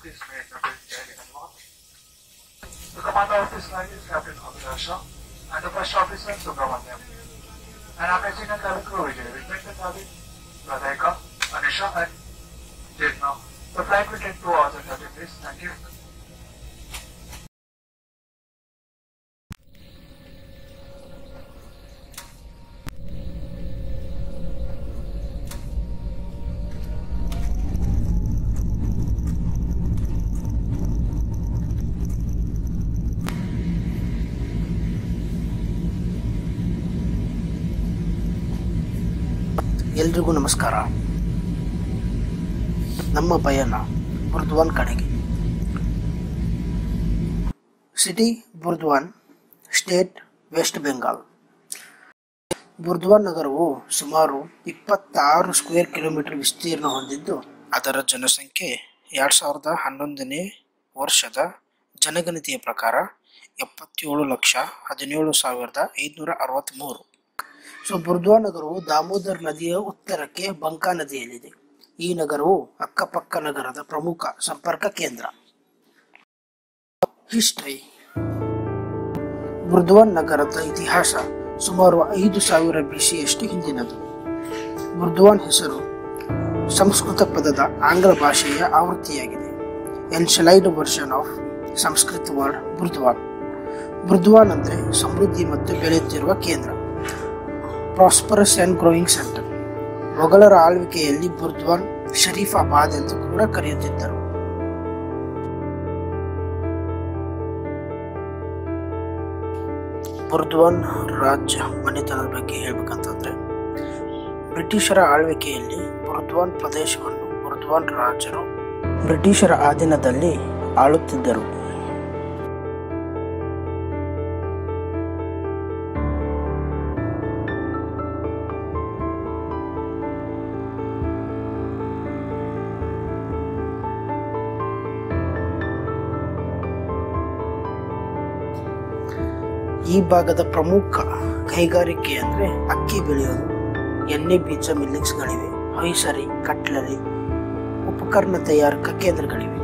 is Major General North. The commander of this flight is Captain Abhilal Shah and the first officer Subramanyam. And our President and cabin crew is Richard Tavi, Radhika, Anisha and Jitna. The flight will take 2 hours and 30 minutes. Thank you. ಎಲ್ರಿಗೂ ನಮಸ್ಕಾರ. ನಮ್ಮ ಪಯಣ ಬುರ್ದ್ವಾನ್ ಕಡೆಗೆ. City Burdwan, state west Bengal. Burdwan ನಗರವು ಸುಮಾರು 26 square kilometre ವಿಸ್ತೀರ್ಣ ಹೊಂದಿದ್ದು, ಅದರ ಜನಸಂಖ್ಯೆ 2011ನೇ ವರ್ಷದ ಜನಗಣತಿಯ ಪ್ರಕಾರ 77,17,563. ಬುರ್ದ್ವಾನ್ ನಗರವು ದಾಮೋದರ್ ನದಿಯ ಉತ್ತರಕ್ಕೆ ಬಂಕಾ ನದಿಯಲ್ಲಿದೆ. ಈ ನಗರವು ಅಕ್ಕಪಕ್ಕ ನಗರದ ಪ್ರಮುಖ ಸಂಪರ್ಕ ಕೇಂದ್ರ. ಹಿಸ್ಟರಿ. ಬುರ್ದ್ವಾನ್ ನಗರದ ಇತಿಹಾಸ ಸುಮಾರು 5,000 BCಯಷ್ಟು ಹಿಂದಿನದು. ಬುರ್ದ್ವಾನ್ ಹೆಸರು ಸಂಸ್ಕೃತ ಪದದ ಆಂಗ್ಲ ಭಾಷೆಯ ಆವೃತ್ತಿಯಾಗಿದೆ. Anglicised version of Sanskrit word Burdwan. Burdwan ಅಂದರೆ ಸಮೃದ್ಧಿ ಮತ್ತು ಬೆಳೆಯುತ್ತಿರುವ ಕೇಂದ್ರ. Prosperous and growing centre. ಮೊಘಲರ ಆಳ್ವಿಕೆಯಲ್ಲಿ ಬುರ್ದ್ವಾನ್ ಶರೀಫಾಬಾದ್ ಎಂದು ಕೂಡ ಕರೆಯುತ್ತಿದ್ದರು. ಬುರ್ದ್ವಾನ್ ರಾಜ್ಯ ಮನೆತನದ ಬಗ್ಗೆ ಹೇಳ್ಬೇಕಂತಂದ್ರೆ, ಬ್ರಿಟಿಷರ ಆಳ್ವಿಕೆಯಲ್ಲಿ ಬುರ್ದ್ವಾನ್ ಪ್ರದೇಶವನ್ನು ಬುರ್ದ್ವಾನ್ ರಾಜರು ಬ್ರಿಟಿಷರ ಅಧೀನದಲ್ಲಿ ಆಳುತ್ತಿದ್ದರು. ಈ ಭಾಗದ ಪ್ರಮುಖ ಕೈಗಾರಿಕೆ ಅಂದರೆ ಅಕ್ಕಿ ಬೆಳೆಯೋದು, ಎಣ್ಣೆ ಬೀಜ ಮಿಲ್ಲಿಂಗ್ಸ್ಗಳಿವೆ, ಹೊಯ್ಸರಿ, ಕಟ್ಲರಿ, ಉಪಕರಣ ತಯಾರಕ ಕೇಂದ್ರಗಳಿವೆ.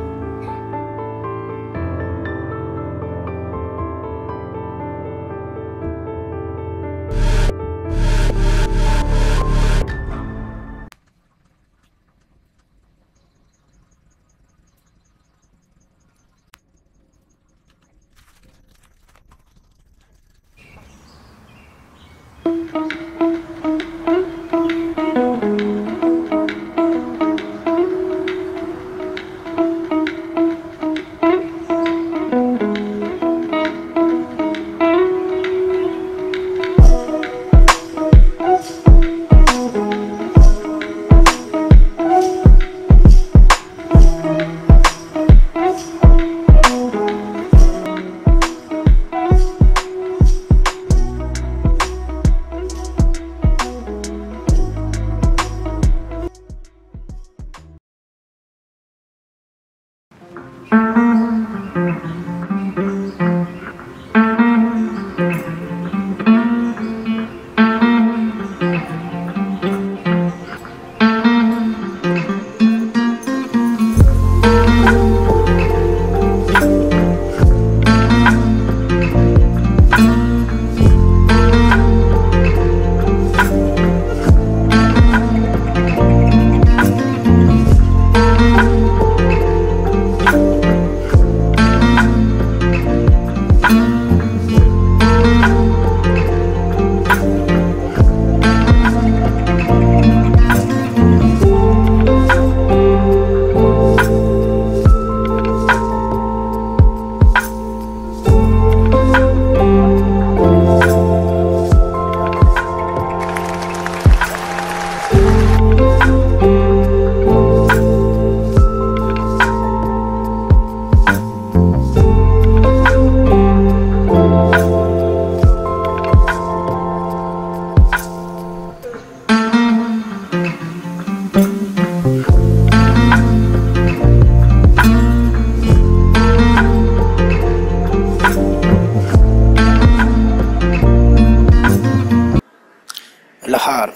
ಲಹಾರ್.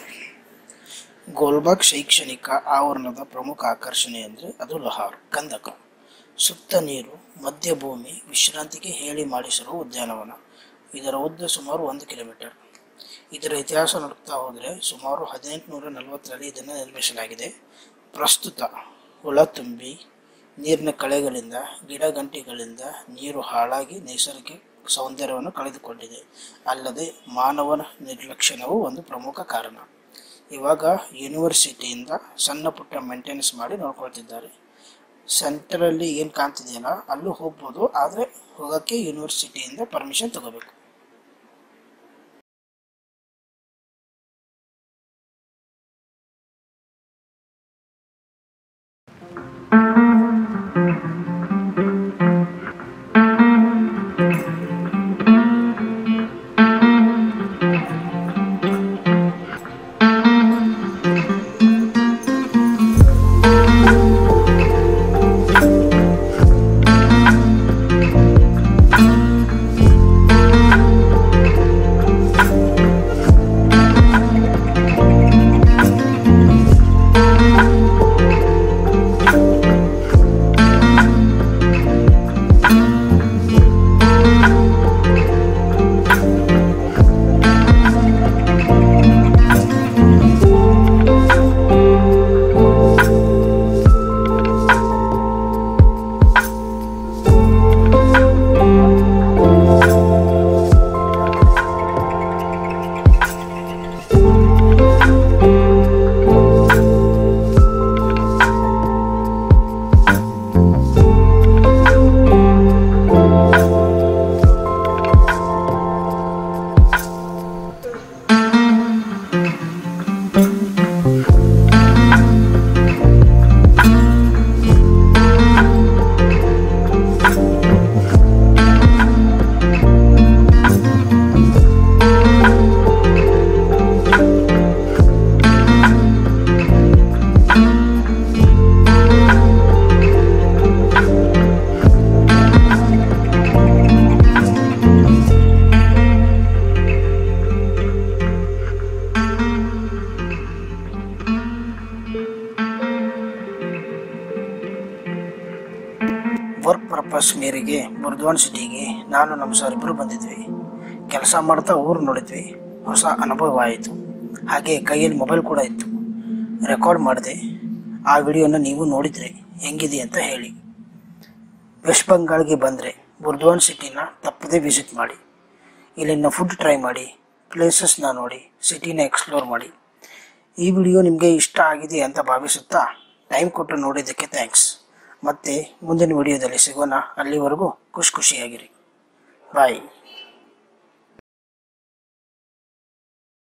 ಗೋಲ್ಬಾಗ್ ಶೈಕ್ಷಣಿಕ ಆವರಣದ ಪ್ರಮುಖ ಆಕರ್ಷಣೆ ಅಂದರೆ ಅದು ಲಹಾರ್ ಕಂದಕ. ಸುತ್ತ ನೀರು, ಮಧ್ಯ ಭೂಮಿ, ವಿಶ್ರಾಂತಿಗೆ ಹೇಳಿ ಮಾಡಿಸಿರುವ ಉದ್ಯಾನವನ. ಇದರ ಉದ್ದ ಸುಮಾರು 1 ಕಿಲೋಮೀಟರ್. ಇದರ ಇತಿಹಾಸ ನೋಡ್ತಾ ಹೋದರೆ ಸುಮಾರು 1840ರಲ್ಲಿ ಇದನ್ನು ನಿರ್ಮಿಸಲಾಗಿದೆ. ಪ್ರಸ್ತುತ ಹುಳ ತುಂಬಿ ನೀರಿನ ಕಳೆಗಳಿಂದ, ಗಿಡ ಗಂಟಿಗಳಿಂದ ನೀರು ಹಾಳಾಗಿ ನೈಸರ್ಗಿಕ ಸೌಂದರ್ಯವನ್ನು ಕಳೆದುಕೊಂಡಿದೆ. ಅಲ್ಲದೆ ಮಾನವನ ನಿರ್ಲಕ್ಷ್ಯವು ಒಂದು ಪ್ರಮುಖ ಕಾರಣ. ಇವಾಗ ಯೂನಿವರ್ಸಿಟಿಯಿಂದ ಸಣ್ಣ ಪುಟ್ಟ ಮೇಂಟೆನೆನ್ಸ್ ಮಾಡಿ ನೋಡ್ಕೊಳ್ತಿದ್ದಾರೆ. ಸೆಂಟರಲ್ಲಿ ಏನು ಕಾಣ್ತಿದೆಯಲ್ಲ ಅಲ್ಲೂ ಹೋಗ್ಬೋದು, ಆದರೆ ಹೋಗೋಕ್ಕೆ ಯೂನಿವರ್ಸಿಟಿಯಿಂದ ಪರ್ಮಿಷನ್ ತಗೋಬೇಕು. ವರ್ಕ್ ಪರ್ಪಸ್ ಮೇರೆಗೆ ಬುರ್ದ್ವಾನ್ ಸಿಟಿಗೆ ನಾನು ನಮ್ಮ ಸರ್ ಇಬ್ಬರು ಬಂದಿದ್ವಿ. ಕೆಲಸ ಮಾಡ್ತಾ ಊರು ನೋಡಿದ್ವಿ. ಹೊಸ ಅನುಭವ ಆಯಿತು. ಹಾಗೆ ಕೈಯಲ್ಲಿ ಮೊಬೈಲ್ ಕೂಡ ಇತ್ತು. ರೆಕಾರ್ಡ್ ಮಾಡಿದೆ. ಆ ವಿಡಿಯೋನ ನೀವು ನೋಡಿದರೆ ಹೆಂಗಿದೆ ಅಂತ ಹೇಳಿ. ವೆಸ್ಟ್ ಬೆಂಗಾಲ್ಗೆ ಬಂದರೆ ಬುರ್ದ್ವಾನ್ ಸಿಟಿನ ತಪ್ಪದೇ ವಿಸಿಟ್ ಮಾಡಿ. ಇಲ್ಲಿನ ಫುಡ್ ಟ್ರೈ ಮಾಡಿ, ಪ್ಲೇಸಸ್ನ ನೋಡಿ, ಸಿಟಿನ ಎಕ್ಸ್ಪ್ಲೋರ್ ಮಾಡಿ. ಈ ವಿಡಿಯೋ ನಿಮಗೆ ಇಷ್ಟ ಆಗಿದೆ ಅಂತ ಭಾವಿಸುತ್ತಾ ಟೈಮ್ ಕೊಟ್ಟು ನೋಡಿದ್ದಕ್ಕೆ ಥ್ಯಾಂಕ್ಸ್. ಮತ್ತೆ ಮುಂದಿನ ವಿಡಿಯೋದಲ್ಲಿ ಸಿಗೋಣ. ಅಲ್ಲಿವರೆಗೂ ಖುಷಿಯಾಗಿರಿ. ಬಾಯ್.